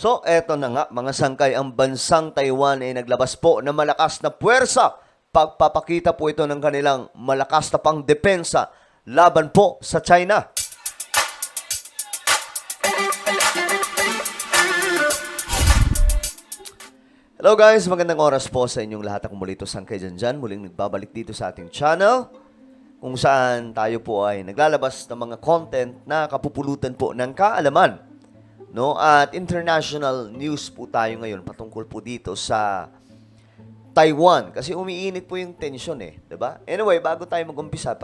So, eto na nga, mga sangkay, ang bansang Taiwan ay naglabas po ng malakas na puwersa. Pagpapakita po ito ng kanilang malakas na pangdepensa laban po sa China. Hello guys, magandang oras po sa inyong lahat. Ako muli ito, Sangkay Janjan. Muling nagbabalik dito sa ating channel kung saan tayo po ay naglalabas ng mga content na kapupulutan po ng kaalaman. No? At international news po tayo ngayon patungkol po dito sa Taiwan. Kasi umiinit po yung tension diba? Anyway, bago tayo mag-umpisa,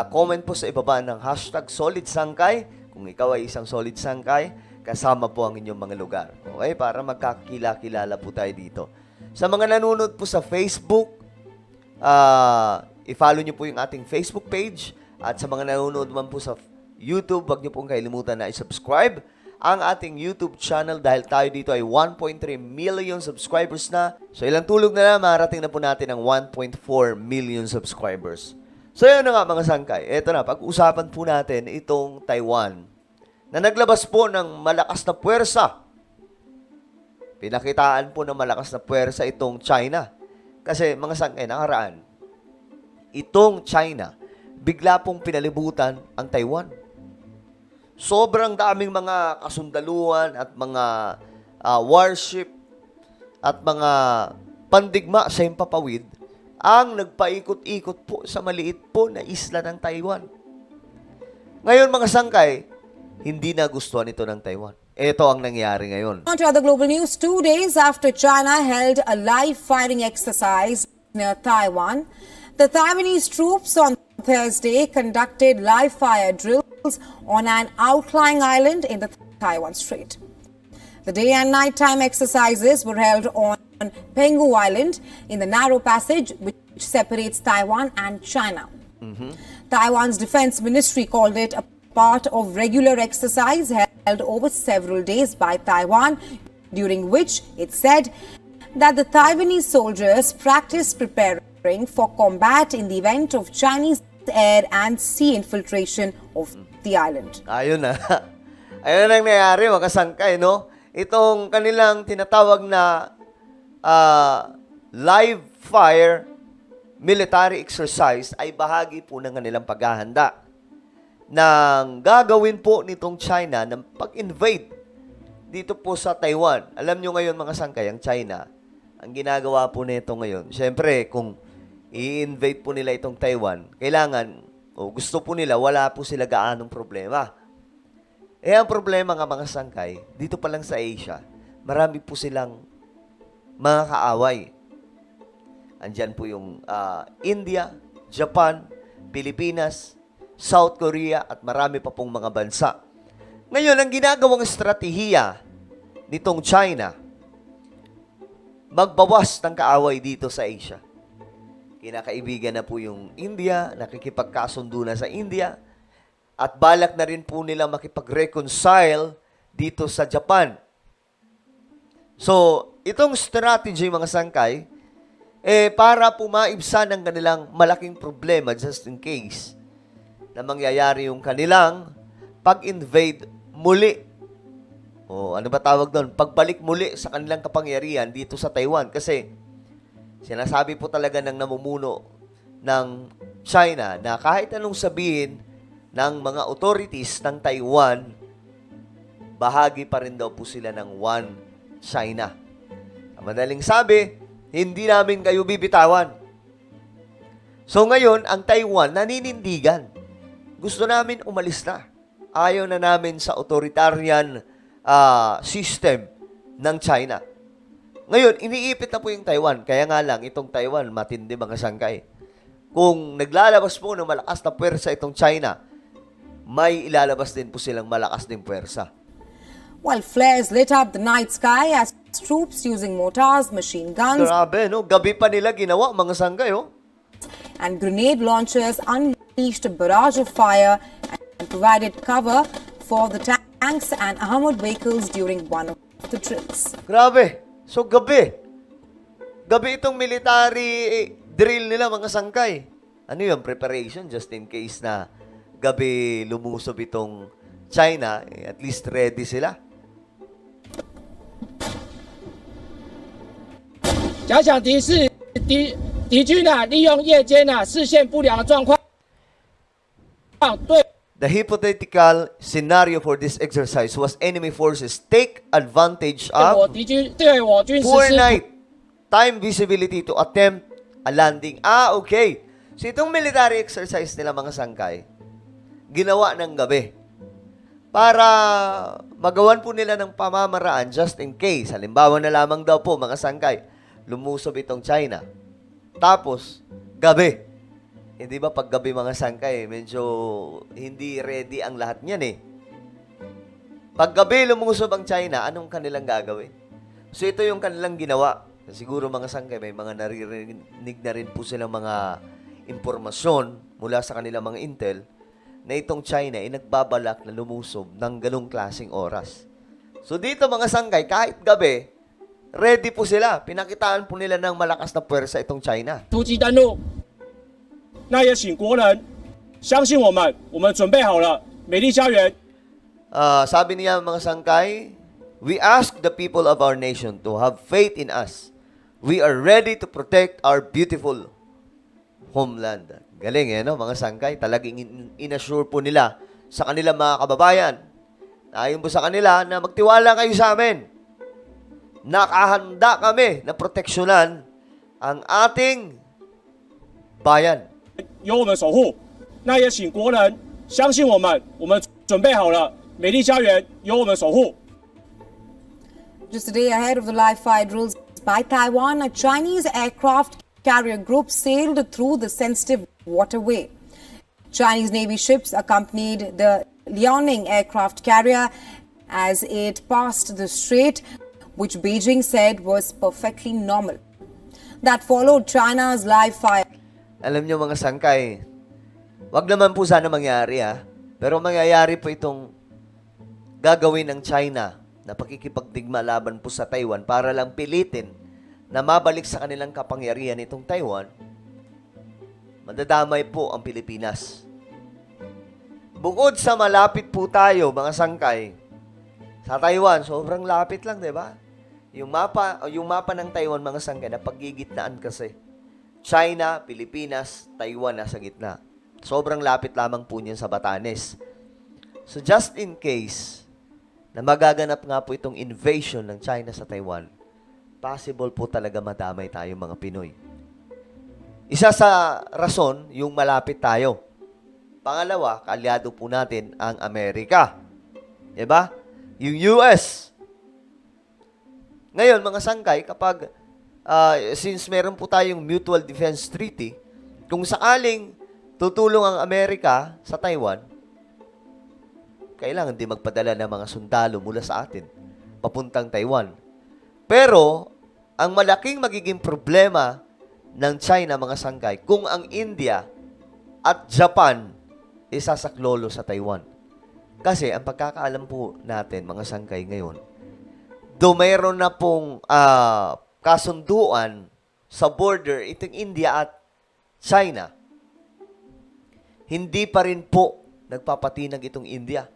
comment po sa ibaba ng hashtag Solid Sangkay. Kung ikaw ay isang Solid Sangkay, kasama po ang inyong mga lugar. Okay? Para magkakilala po tayo dito. Sa mga nanonood po sa Facebook, i-follow nyo po yung ating Facebook page. At sa mga nanonood man po sa YouTube, wag nyo pong kailimutan na i-subscribe ang ating YouTube channel dahil tayo dito ay 1.3 million subscribers na. So ilang tulog na marating na po natin ang 1.4 million subscribers. So yun na nga mga sangkay. Eto na, pag-usapan po natin itong Taiwan na naglabas po ng malakas na puwersa. Pinakitaan po ng malakas na puwersa itong China. Kasi mga sangkay, nakaraan, itong China, bigla pong pinalibutan ang Taiwan. Sobrang daming mga kasundaluhan at mga warship at mga pandigma sa himpapawid ang nagpaikot-ikot po sa maliit po na isla ng Taiwan. Ngayon mga sangkay, hindi nagustuhan ito ng Taiwan. Ito ang nangyari ngayon. On to other global news, 2 days after China held a live firing exercise near Taiwan, the Taiwanese troops on Thursday conducted live fire drills on an outlying island in the Taiwan Strait. The day and nighttime exercises were held on Penghu Island in the narrow passage which separates Taiwan and China. Taiwan's defense ministry called it a part of regular exercise held over several days by Taiwan, during which it said that the Taiwanese soldiers practiced preparing for combat in the event of Chinese air and sea infiltration of the island. Ayun na. Ayun ang nangyari mga sangkay, no? Itong kanilang tinatawag na live fire military exercise ay bahagi po ng kanilang paghahanda ng gagawin po nitong China ng pag-invade dito po sa Taiwan. Alam nyo ngayon mga sangkay, ang China, ang ginagawa po nito ngayon, syempre kung i-invade po nila itong Taiwan, kailangan, gusto po nila, wala po sila gaanong problema. Ang problema nga mga sangkay, dito pa lang sa Asia, marami po silang mga kaaway. Andyan po yung India, Japan, Pilipinas, South Korea, at marami pa pong mga bansa. Ngayon, ang ginagawang estratehiya nitong China, magbawas ng kaaway dito sa Asia. Kinakaibigan na po yung India, nakikipagkasundo na sa India, at balak na rin po nila makipag-reconcile dito sa Japan. So, itong strategy mga sangkay, para po maibsan ang kanilang malaking problema just in case na mangyayari yung kanilang pag-invade muli. Ano ba tawag doon? Pagbalik muli sa kanilang kapangyarihan dito sa Taiwan. Kasi sinasabi po talaga ng namumuno ng China na kahit anong sabihin ng mga authorities ng Taiwan, bahagi pa rin daw po sila ng One China. Ang madaling sabi, hindi namin kayo bibitawan. So ngayon, ang Taiwan naninindigan. Gusto namin umalis na. Ayaw na namin sa authoritarian system ng China. Ngayon, iniipit na po yung Taiwan. Kaya nga lang, itong Taiwan, matindi mga sangkay. Kung naglalabas po ng malakas na puwersa itong China, may ilalabas din po silang malakas din puwersa. While flares lit up the night sky as troops using mortars, machine guns, Grabe, no? Gabi pa nila ginawa, mga sangkay, and grenade launchers unleashed a barrage of fire and provided cover for the tanks and armored vehicles during one of the drills. Grabe. So, gabi. Gabi itong military drill nila, mga sangkay. Ano yung preparation just in case na gabi lumusob itong China, at least ready sila. 假想敌是敌军利用夜间视线不良的状况，对 The hypothetical scenario for this exercise was enemy forces take advantage 我 of 敌军对我军实 poor 施 night time visibility to attempt a landing. Okay. So itong military exercise nila mga sangkay, ginawa ng gabi para magawan po nila ng pamamaraan just in case. Halimbawa na lamang daw po mga sangkay, lumusob itong China. Tapos, gabi. Hindi ba pag gabi mga sangkay, medyo hindi ready ang lahat niyan eh. Pag gabi lumusob ang China, anong kanilang gagawin? So ito yung kanilang ginawa. Siguro mga sangkay, may mga naririnig na rin po silang mga impormasyon mula sa kanilang mga intel na itong China ay nagbabalak na lumusob ng ganong klaseng oras. So dito mga sangkay, kahit gabi, ready po sila. Pinakitaan po nila ng malakas na puwersa itong China. 突击登陆。那也请国人相信我们准备好了，美丽家园。 Sabi niya mga sangkay, we ask the people of our nation to have faith in us. We are ready to protect our beautiful homeland. Galing no mga sangkay? Talagang inassure po nila sa kanilang mga kababayan. Ayon po sa kanila na magtiwala kayo sa amin. Nakahanda kami na proteksyonan ang ating bayan. 由我们守护。那也请国人相信我们准备好了，美丽家园由我们守护。 Just a day ahead of the live fire drills by Taiwan, a Chinese aircraft carrier group sailed through the sensitive waterway. Chinese Navy ships accompanied the Liaoning aircraft carrier as it passed the strait, which Beijing said was perfectly normal. That followed China's live fire. Alam nyo mga sangkay, wag naman po sana mangyari pero mangyayari po itong gagawin ng China na pakikipagdigma laban po sa Taiwan para lang pilitin na mabalik sa kanilang kapangyarihan itong Taiwan. Madadamay po ang Pilipinas. Bukod sa malapit po tayo, mga sangkay, sa Taiwan, sobrang lapit lang, di ba? Yung mapa ng Taiwan, mga sangkay, na paggigitnaan kasi. China, Pilipinas, Taiwan nasa gitna. Sobrang lapit lamang po niyan sa Batanes. So just in case na magaganap nga po itong invasion ng China sa Taiwan, possible po talaga madamay tayo mga Pinoy. Isa sa rason, yung malapit tayo. Pangalawa, kaalyado po natin ang Amerika. Diba? Yung US. Ngayon, mga sangkay, kapag since meron po tayong Mutual Defense Treaty, kung sakaling tutulong ang Amerika sa Taiwan, kailangan din magpadala ng mga sundalo mula sa atin, papuntang Taiwan. Pero, ang malaking magiging problema ng China, mga sangkay, kung ang India at Japan isasaklolo sa Taiwan. Kasi, ang pagkakaalam po natin, mga sangkay ngayon, do mayroon na pong kasunduan sa border itong India at China, hindi pa rin po nagpapatinag itong India.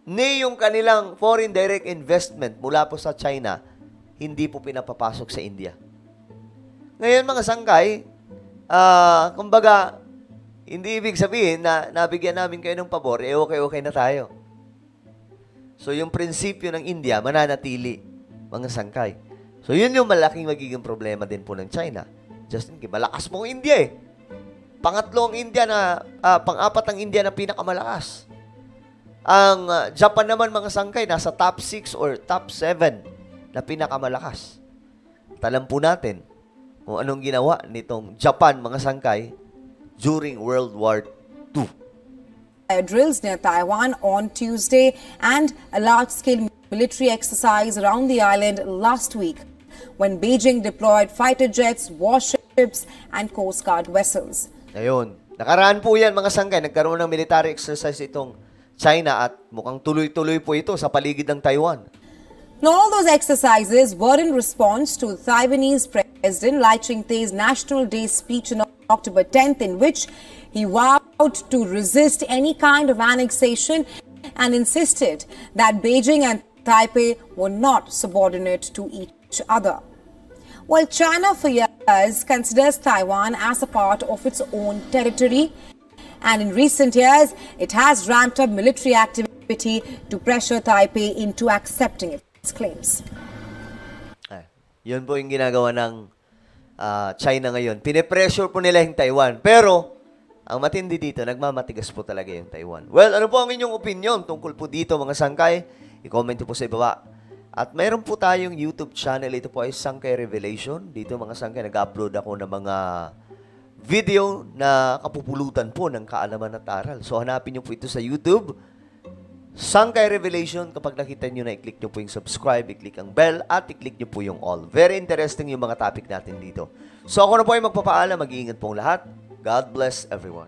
Ni yung kanilang foreign direct investment mula po sa China, hindi po pinapapasok sa India. Ngayon mga sangkay, kumbaga, hindi ibig sabihin na nabigyan namin kayo ng pabor, okay na tayo. So yung prinsipyo ng India, mananatili, mga sangkay. So, yun yung malaking magiging problema din po ng China. Justin, malakas mo ang India eh. Pangatlong India pang-apat ang India na pinakamalakas. Ang Japan naman, mga sangkay, nasa top 6 or top 7 na pinakamalakas. Alam po natin kung anong ginawa nitong Japan, mga sangkay, during World War II. Drills near Taiwan on Tuesday and a large-scale military exercise around the island last week, when Beijing deployed fighter jets, warships, and Coast Guard vessels. Ayun. Nakaraan po yan, mga sangkay. Nagkaroon ng military exercise itong China at mukhang tuloy-tuloy po ito sa paligid ng Taiwan. Now, all those exercises were in response to Taiwanese President Lai Ching-te's National Day speech on October 10th, in which he vowed to resist any kind of annexation and insisted that Beijing and Taipei were not subordinate to each other. While China for years considers Taiwan as a part of its own territory, and in recent years, it has ramped up military activity to pressure Taipei into accepting its claims. Yun po yung ginagawa ng China ngayon. Pine-pressure po nila yung Taiwan. Pero, ang matindi dito, nagmamatigas po talaga yung Taiwan. Well, ano po ang inyong opinion tungkol po dito, mga sangkay? I-comment po sa ibaba. At mayroon po tayong YouTube channel. Ito po ay Sangkay Revelation. Dito, mga sangkay, nag-upload ako ng mga video na kapupulutan po ng kaalaman at aral. So, hanapin nyo po ito sa YouTube. Sangkay Revelation. Kapag nakita nyo na, i-click nyo po yung subscribe, i-click ang bell, at i-click nyo po yung all. Very interesting yung mga topic natin dito. So, ako na po ay magpapaalam. Mag-iingat pong lahat. God bless everyone.